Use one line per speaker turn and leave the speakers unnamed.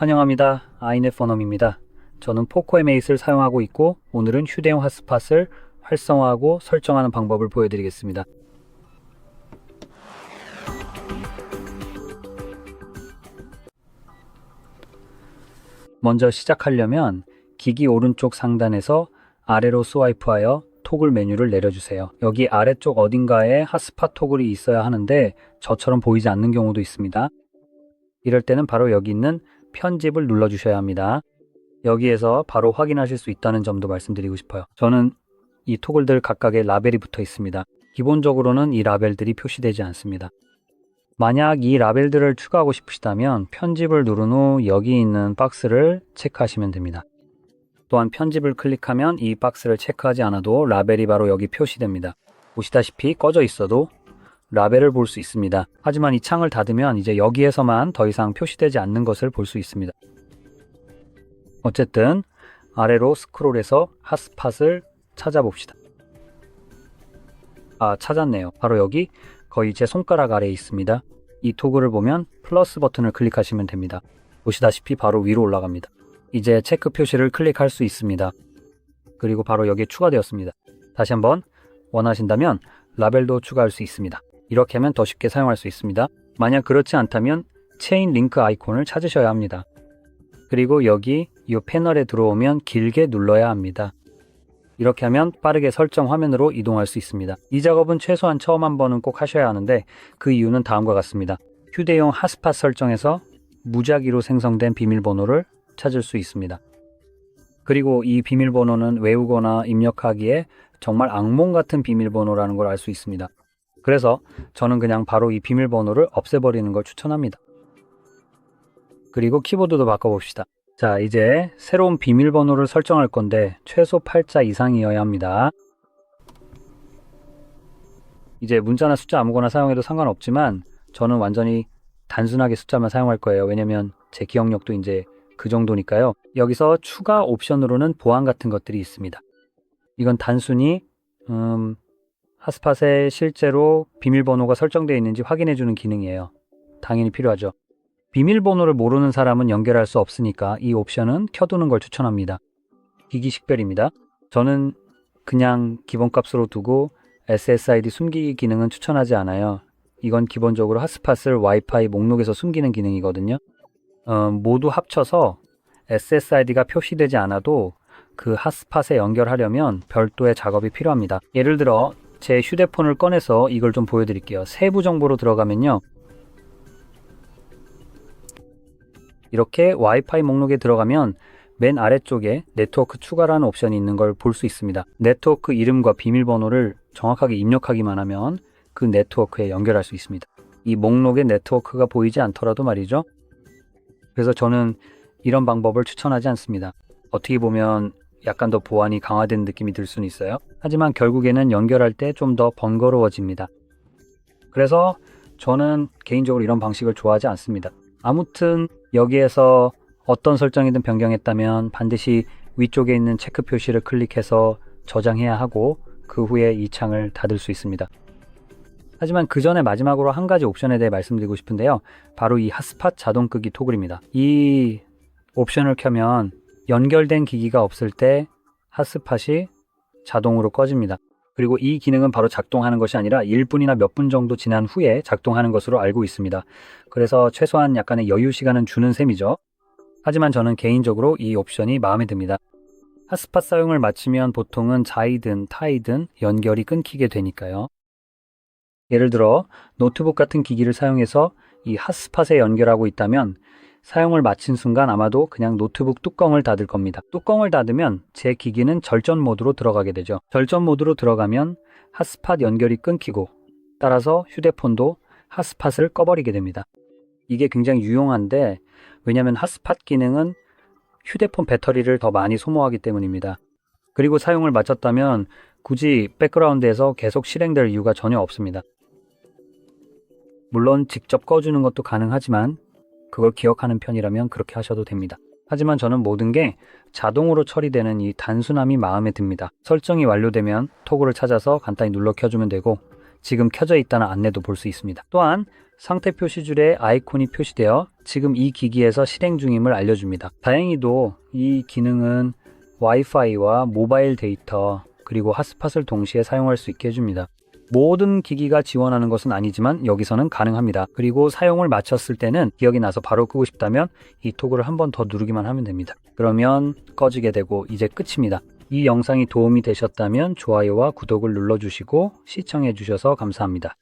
환영합니다. 아이넷 포넘입니다. 저는 포코M8을 사용하고 있고 오늘은 휴대용 핫스팟을 활성화하고 설정하는 방법을 보여드리겠습니다. 먼저 시작하려면 기기 오른쪽 상단에서 아래로 스와이프하여 토글 메뉴를 내려주세요. 여기 아래쪽 어딘가에 핫스팟 토글이 있어야 하는데 저처럼 보이지 않는 경우도 있습니다. 이럴 때는 바로 여기 있는 편집을 눌러주셔야 합니다. 여기에서 바로 확인하실 수 있다는 점도 말씀드리고 싶어요. 저는 이 토글들 각각의 라벨이 붙어 있습니다. 기본적으로는 이 라벨들이 표시되지 않습니다. 만약 이 라벨들을 추가하고 싶으시다면 편집을 누른 후 여기 있는 박스를 체크하시면 됩니다. 또한 편집을 클릭하면 이 박스를 체크하지 않아도 라벨이 바로 여기 표시됩니다. 보시다시피 꺼져 있어도 라벨을 볼 수 있습니다. 하지만 이 창을 닫으면 이제 여기에서만 더 이상 표시되지 않는 것을 볼 수 있습니다. 어쨌든 아래로 스크롤해서 핫스팟을 찾아봅시다. 찾았네요. 바로 여기 거의 제 손가락 아래에 있습니다. 이 토글을 보면 플러스 버튼을 클릭하시면 됩니다. 보시다시피 바로 위로 올라갑니다. 이제 체크 표시를 클릭할 수 있습니다. 그리고 바로 여기에 추가되었습니다. 다시 한번 원하신다면 라벨도 추가할 수 있습니다. 이렇게 하면 더 쉽게 사용할 수 있습니다. 만약 그렇지 않다면 체인 링크 아이콘을 찾으셔야 합니다. 그리고 여기 이 패널에 들어오면 길게 눌러야 합니다. 이렇게 하면 빠르게 설정 화면으로 이동할 수 있습니다. 이 작업은 최소한 처음 한 번은 꼭 하셔야 하는데 그 이유는 다음과 같습니다. 휴대용 핫스팟 설정에서 무작위로 생성된 비밀번호를 찾을 수 있습니다. 그리고 이 비밀번호는 외우거나 입력하기에 정말 악몽 같은 비밀번호라는 걸 알 수 있습니다. 그래서 저는 그냥 바로 이 비밀번호를 없애버리는 걸 추천합니다. 그리고 키보드도 바꿔봅시다. 자, 이제 새로운 비밀번호를 설정할 건데 최소 8자 이상이어야 합니다. 이제 문자나 숫자 아무거나 사용해도 상관없지만 저는 완전히 단순하게 숫자만 사용할 거예요. 왜냐면 제 기억력도 이제 그 정도니까요. 여기서 추가 옵션으로는 보안 같은 것들이 있습니다. 이건 단순히 핫스팟에 실제로 비밀번호가 설정되어 있는지 확인해주는 기능이에요. 당연히 필요하죠. 비밀번호를 모르는 사람은 연결할 수 없으니까 이 옵션은 켜두는 걸 추천합니다. 기기 식별입니다. 저는 그냥 기본값으로 두고 SSID 숨기기 기능은 추천하지 않아요. 이건 기본적으로 핫스팟을 와이파이 목록에서 숨기는 기능이거든요. 모두 합쳐서 SSID가 표시되지 않아도 그 핫스팟에 연결하려면 별도의 작업이 필요합니다. 예를 들어 제 휴대폰을 꺼내서 이걸 좀 보여드릴게요. 세부 정보로 들어가면요. 이렇게 와이파이 목록에 들어가면 맨 아래쪽에 네트워크 추가라는 옵션이 있는 걸 볼 수 있습니다. 네트워크 이름과 비밀번호를 정확하게 입력하기만 하면 그 네트워크에 연결할 수 있습니다. 이 목록에 네트워크가 보이지 않더라도 말이죠. 그래서 저는 이런 방법을 추천하지 않습니다. 어떻게 보면 약간 더 보안이 강화된 느낌이 들 수는 있어요. 하지만 결국에는 연결할 때 좀 더 번거로워집니다. 그래서 저는 개인적으로 이런 방식을 좋아하지 않습니다. 아무튼 여기에서 어떤 설정이든 변경했다면 반드시 위쪽에 있는 체크 표시를 클릭해서 저장해야 하고 그 후에 이 창을 닫을 수 있습니다. 하지만 그 전에 마지막으로 한 가지 옵션에 대해 말씀드리고 싶은데요. 바로 이 핫스팟 자동 끄기 토글입니다. 이 옵션을 켜면 연결된 기기가 없을 때 핫스팟이 자동으로 꺼집니다. 그리고 이 기능은 바로 작동하는 것이 아니라 1분이나 몇 분 정도 지난 후에 작동하는 것으로 알고 있습니다. 그래서 최소한 약간의 여유 시간은 주는 셈이죠. 하지만 저는 개인적으로 이 옵션이 마음에 듭니다. 핫스팟 사용을 마치면 보통은 자이든 타이든 연결이 끊기게 되니까요. 예를 들어 노트북 같은 기기를 사용해서 이 핫스팟에 연결하고 있다면 사용을 마친 순간 아마도 그냥 노트북 뚜껑을 닫을 겁니다. 뚜껑을 닫으면 제 기기는 절전 모드로 들어가게 되죠. 절전 모드로 들어가면 핫스팟 연결이 끊기고 따라서 휴대폰도 핫스팟을 꺼버리게 됩니다. 이게 굉장히 유용한데 왜냐하면 핫스팟 기능은 휴대폰 배터리를 더 많이 소모하기 때문입니다. 그리고 사용을 마쳤다면 굳이 백그라운드에서 계속 실행될 이유가 전혀 없습니다. 물론 직접 꺼주는 것도 가능하지만 그걸 기억하는 편이라면 그렇게 하셔도 됩니다. 하지만 저는 모든 게 자동으로 처리되는 이 단순함이 마음에 듭니다. 설정이 완료되면 토글을 찾아서 간단히 눌러 켜주면 되고 지금 켜져 있다는 안내도 볼 수 있습니다. 또한 상태 표시줄에 아이콘이 표시되어 지금 이 기기에서 실행 중임을 알려줍니다. 다행히도 이 기능은 와이파이와 모바일 데이터 그리고 핫스팟을 동시에 사용할 수 있게 해줍니다. 모든 기기가 지원하는 것은 아니지만 여기서는 가능합니다. 그리고 사용을 마쳤을 때는 기억이 나서 바로 끄고 싶다면 이 토글을 한 번 더 누르기만 하면 됩니다. 그러면 꺼지게 되고 이제 끝입니다. 이 영상이 도움이 되셨다면 좋아요와 구독을 눌러주시고 시청해 주셔서 감사합니다.